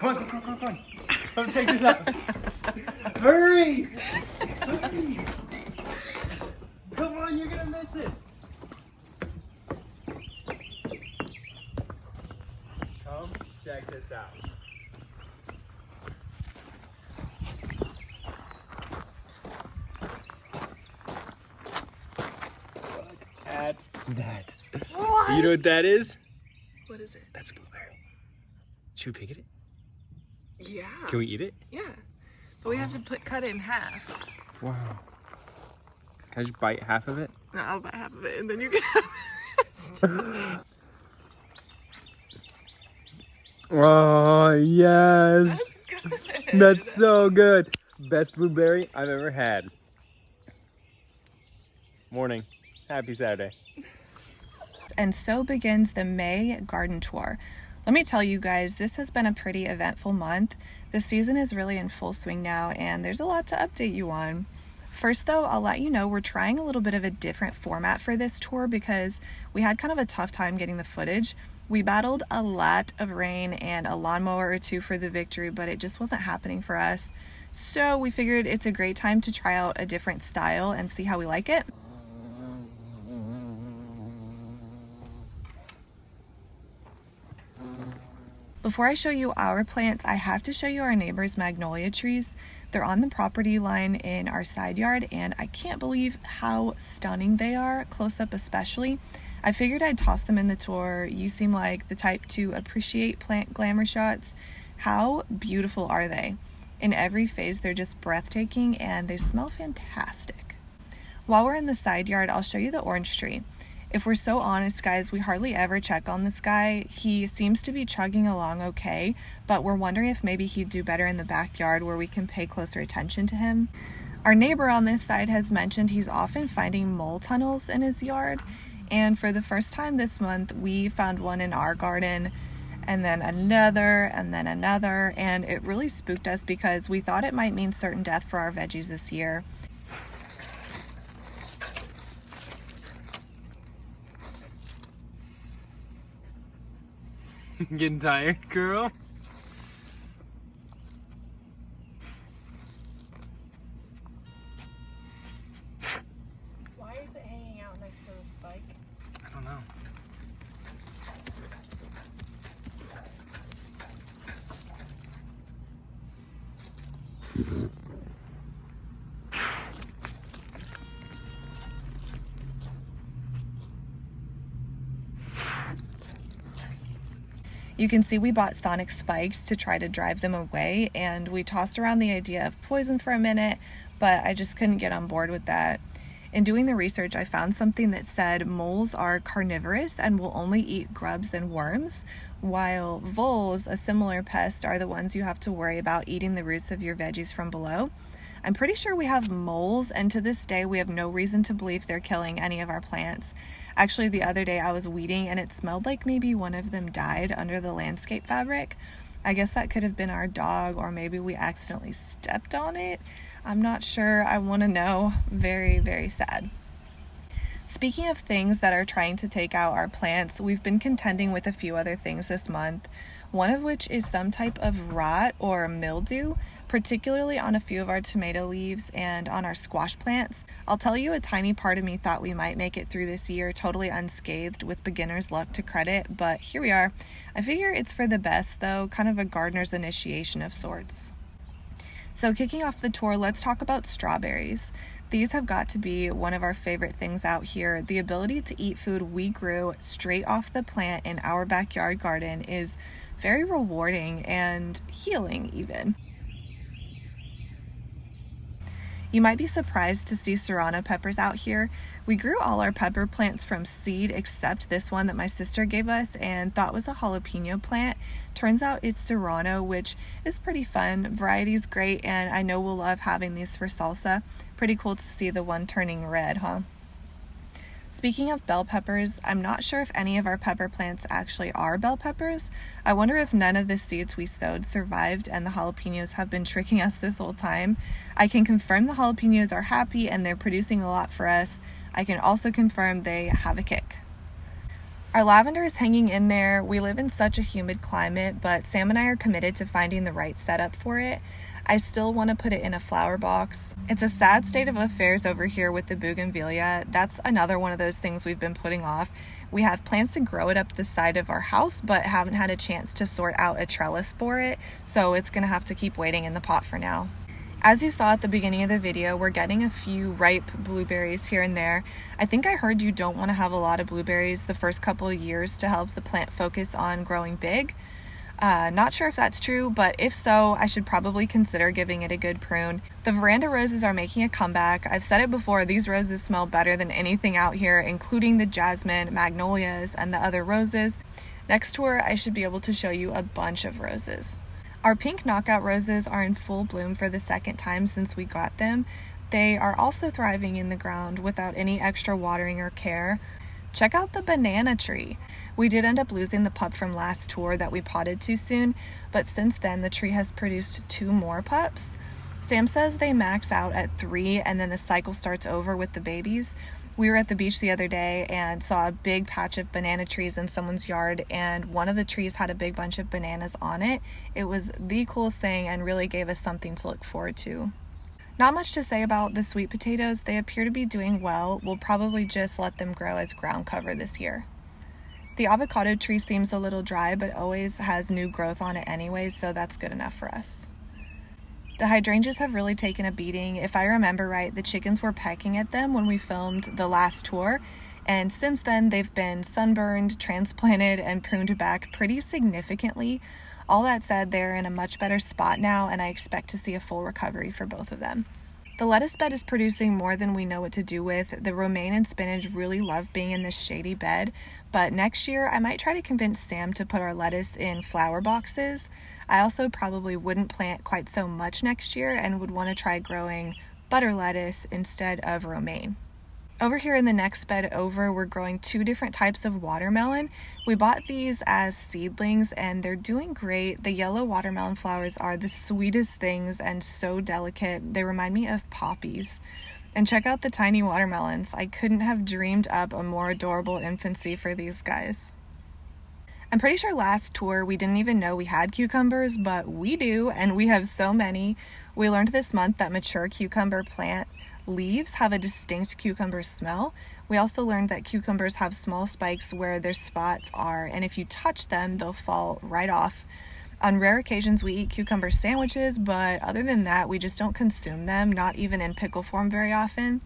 Come on, come on, come on, come on. Come check this out. Hurry! Hurry! Come on, you're gonna miss it. Come check this out. Look at that. What? You know what that is? What is it? That's a blueberry. Should we pick it? Yeah. Can we eat it? Yeah. But we have to cut it in half. Wow. Can I just bite half of it? No, I'll bite half of it and then you can have it. Oh, yes. That's good. That's so good. Best blueberry I've ever had. Morning. Happy Saturday. And so begins the May garden tour. Let me tell you guys, this has been a pretty eventful month. The season is really in full swing now and there's a lot to update you on. First though, I'll let you know we're trying a little bit of a different format for this tour because we had kind of a tough time getting the footage. We battled a lot of rain and a lawnmower or two for the victory, but it just wasn't happening for us. So we figured it's a great time to try out a different style and see how we like it. Before I show you our plants, I have to show you our neighbor's magnolia trees. They're on the property line in our side yard and I can't believe how stunning they are, close up especially. I figured I'd toss them in the tour. You seem like the type to appreciate plant glamour shots. How beautiful are they? In every phase, they're just breathtaking and they smell fantastic. While we're in the side yard, I'll show you the orange tree. If we're so honest, guys, we hardly ever check on this guy. He seems to be chugging along okay, but we're wondering if maybe he'd do better in the backyard where we can pay closer attention to him. Our neighbor on this side has mentioned he's often finding mole tunnels in his yard, and for the first time this month, we found one in our garden, and then another, and it really spooked us because we thought it might mean certain death for our veggies this year. Getting tired, girl? Why is it hanging out next to the spike? I don't know. You can see we bought sonic spikes to try to drive them away, and we tossed around the idea of poison for a minute, but I just couldn't get on board with that. In doing the research, I found something that said moles are carnivorous and will only eat grubs and worms, while voles, a similar pest, are the ones you have to worry about eating the roots of your veggies from below. I'm pretty sure we have moles, and to this day we have no reason to believe they're killing any of our plants. Actually, the other day I was weeding and it smelled like maybe one of them died under the landscape fabric. I guess that could have been our dog, or maybe we accidentally stepped on it. I'm not sure. I want to know. Very, very sad. Speaking of things that are trying to take out our plants, we've been contending with a few other things this month, one of which is some type of rot or mildew, particularly on a few of our tomato leaves and on our squash plants. I'll tell you, a tiny part of me thought we might make it through this year totally unscathed with beginner's luck to credit, but here we are. I figure it's for the best though, kind of a gardener's initiation of sorts. So kicking off the tour, let's talk about strawberries. These have got to be one of our favorite things out here. The ability to eat food we grew straight off the plant in our backyard garden is very rewarding and healing even. You might be surprised to see serrano peppers out here. We grew all our pepper plants from seed except this one that my sister gave us and thought was a jalapeno plant. Turns out it's serrano, which is pretty fun. Variety's great, and I know we'll love having these for salsa. Pretty cool to see the one turning red, huh? Speaking of bell peppers, I'm not sure if any of our pepper plants actually are bell peppers. I wonder if none of the seeds we sowed survived and the jalapenos have been tricking us this whole time. I can confirm the jalapenos are happy and they're producing a lot for us. I can also confirm they have a kick. Our lavender is hanging in there. We live in such a humid climate, but Sam and I are committed to finding the right setup for it. I still want to put it in a flower box. It's a sad state of affairs over here with the bougainvillea. That's another one of those things we've been putting off. We have plans to grow it up the side of our house, but haven't had a chance to sort out a trellis for it, so it's gonna have to keep waiting in the pot for now. As you saw at the beginning of the video, we're getting a few ripe blueberries here and there. I think I heard you don't want to have a lot of blueberries the first couple of years to help the plant focus on growing big. Not sure if that's true, but if so, I should probably consider giving it a good prune. The veranda roses are making a comeback. I've said it before, these roses smell better than anything out here, including the jasmine, magnolias, and the other roses. Next tour, I should be able to show you a bunch of roses. Our pink knockout roses are in full bloom for the second time since we got them. They are also thriving in the ground without any extra watering or care. Check out the banana tree. We did end up losing the pup from last tour that we potted too soon, but since then the tree has produced 2 more pups. Sam says they max out at 3 and then the cycle starts over with the babies. We were at the beach the other day and saw a big patch of banana trees in someone's yard, and one of the trees had a big bunch of bananas on it. It was the coolest thing and really gave us something to look forward to. Not much to say about the sweet potatoes. They appear to be doing well. We'll probably just let them grow as ground cover this year. The avocado tree seems a little dry, but always has new growth on it anyways, so that's good enough for us. The hydrangeas have really taken a beating. If I remember right, the chickens were pecking at them when we filmed the last tour, and since then they've been sunburned, transplanted, and pruned back pretty significantly. All that said, they're in a much better spot now, and I expect to see a full recovery for both of them. The lettuce bed is producing more than we know what to do with. The romaine and spinach really love being in this shady bed, but next year I might try to convince Sam to put our lettuce in flower boxes. I also probably wouldn't plant quite so much next year and would want to try growing butter lettuce instead of romaine. Over here in the next bed over, we're growing 2 different types of watermelon. We bought these as seedlings and they're doing great. The yellow watermelon flowers are the sweetest things and so delicate. They remind me of poppies. And check out the tiny watermelons. I couldn't have dreamed up a more adorable infancy for these guys. I'm pretty sure last tour we didn't even know we had cucumbers, but we do, and we have so many. We learned this month that mature cucumber plant leaves have a distinct cucumber smell. We also learned that cucumbers have small spikes where their spots are, and if you touch them, they'll fall right off. On rare occasions, we eat cucumber sandwiches, but other than that, we just don't consume them, not even in pickle form very often.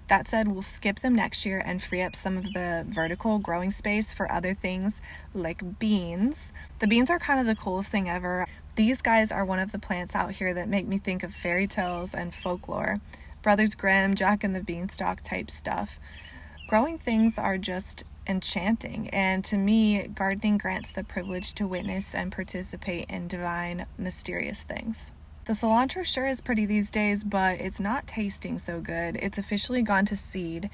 That said, we'll skip them next year and free up some of the vertical growing space for other things like beans. The beans are kind of the coolest thing ever. These guys are one of the plants out here that make me think of fairy tales and folklore. Brothers Grimm, Jack and the Beanstalk type stuff. Growing things are just enchanting, and to me, gardening grants the privilege to witness and participate in divine, mysterious things. The cilantro sure is pretty these days, but it's not tasting so good. It's officially gone to seed.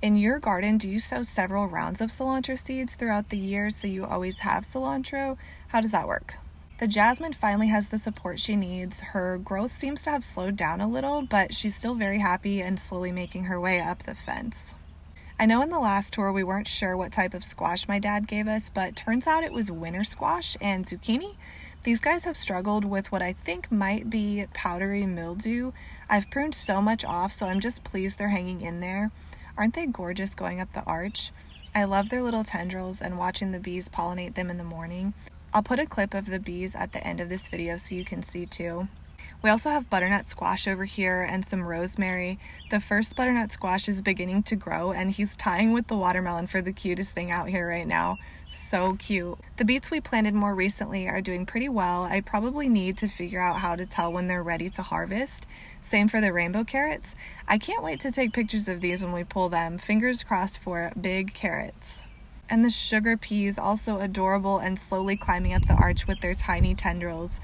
In your garden, do you sow several rounds of cilantro seeds throughout the year so you always have cilantro? How does that work? The jasmine finally has the support she needs. Her growth seems to have slowed down a little, but she's still very happy and slowly making her way up the fence. I know in the last tour we weren't sure what type of squash my dad gave us, but turns out it was winter squash and zucchini. These guys have struggled with what I think might be powdery mildew. I've pruned so much off, so I'm just pleased they're hanging in there. Aren't they gorgeous going up the arch? I love their little tendrils and watching the bees pollinate them in the morning. I'll put a clip of the bees at the end of this video so you can see too. We also have butternut squash over here and some rosemary. The first butternut squash is beginning to grow and he's tying with the watermelon for the cutest thing out here right now. So cute. The beets we planted more recently are doing pretty well. I probably need to figure out how to tell when they're ready to harvest. Same for the rainbow carrots. I can't wait to take pictures of these when we pull them. Fingers crossed for big carrots. And the sugar peas, also adorable and slowly climbing up the arch with their tiny tendrils.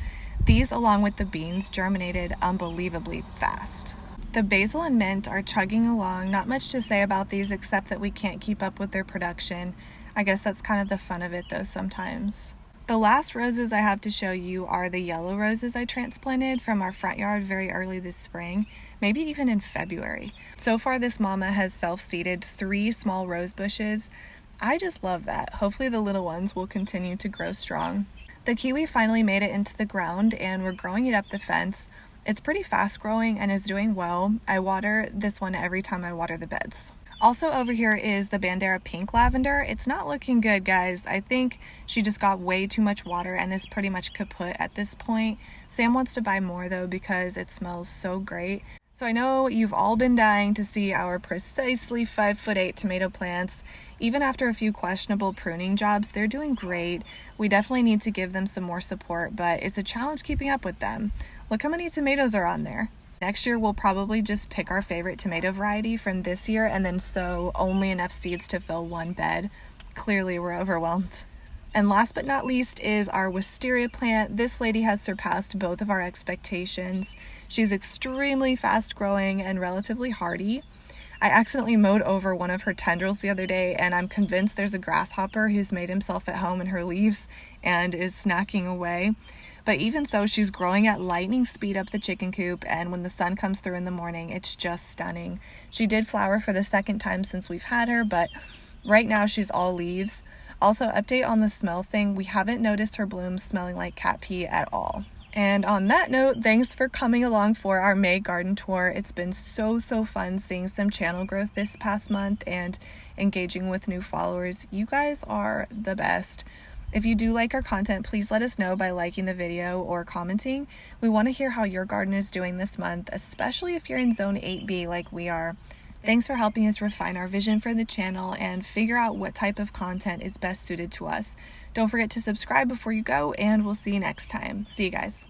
These, along with the beans, germinated unbelievably fast. The basil and mint are chugging along. Not much to say about these except that we can't keep up with their production. I guess that's kind of the fun of it though sometimes. The last roses I have to show you are the yellow roses I transplanted from our front yard very early this spring, maybe even in February. So far this mama has self-seeded 3 small rose bushes. I just love that. Hopefully the little ones will continue to grow strong. The kiwi finally made it into the ground and we're growing it up the fence. It's pretty fast growing and is doing well. I water this one every time I water the beds. Also over here is the Bandera pink lavender. It's not looking good, guys. I think she just got way too much water and is pretty much kaput at this point. Sam wants to buy more though because it smells so great. So I know you've all been dying to see our precisely 5'8" tomato plants. Even after a few questionable pruning jobs, they're doing great. We definitely need to give them some more support, but it's a challenge keeping up with them. Look how many tomatoes are on there. Next year, we'll probably just pick our favorite tomato variety from this year and then sow only enough seeds to fill one bed. Clearly, we're overwhelmed. And last but not least is our Wisteria plant. This lady has surpassed both of our expectations. She's extremely fast growing and relatively hardy. I accidentally mowed over one of her tendrils the other day and I'm convinced there's a grasshopper who's made himself at home in her leaves and is snacking away. But even so, she's growing at lightning speed up the chicken coop, and when the sun comes through in the morning, it's just stunning. She did flower for the second time since we've had her, but right now she's all leaves. Also, update on the smell thing, we haven't noticed her blooms smelling like cat pee at all. And on that note, thanks for coming along for our May garden tour. It's been so fun seeing some channel growth this past month and engaging with new followers. You guys are the best. If you do like our content, please let us know by liking the video or commenting. We want to hear how your garden is doing this month, especially if you're in zone 8B like we are. Thanks for helping us refine our vision for the channel and figure out what type of content is best suited to us. Don't forget to subscribe before you go, and we'll see you next time. See you guys.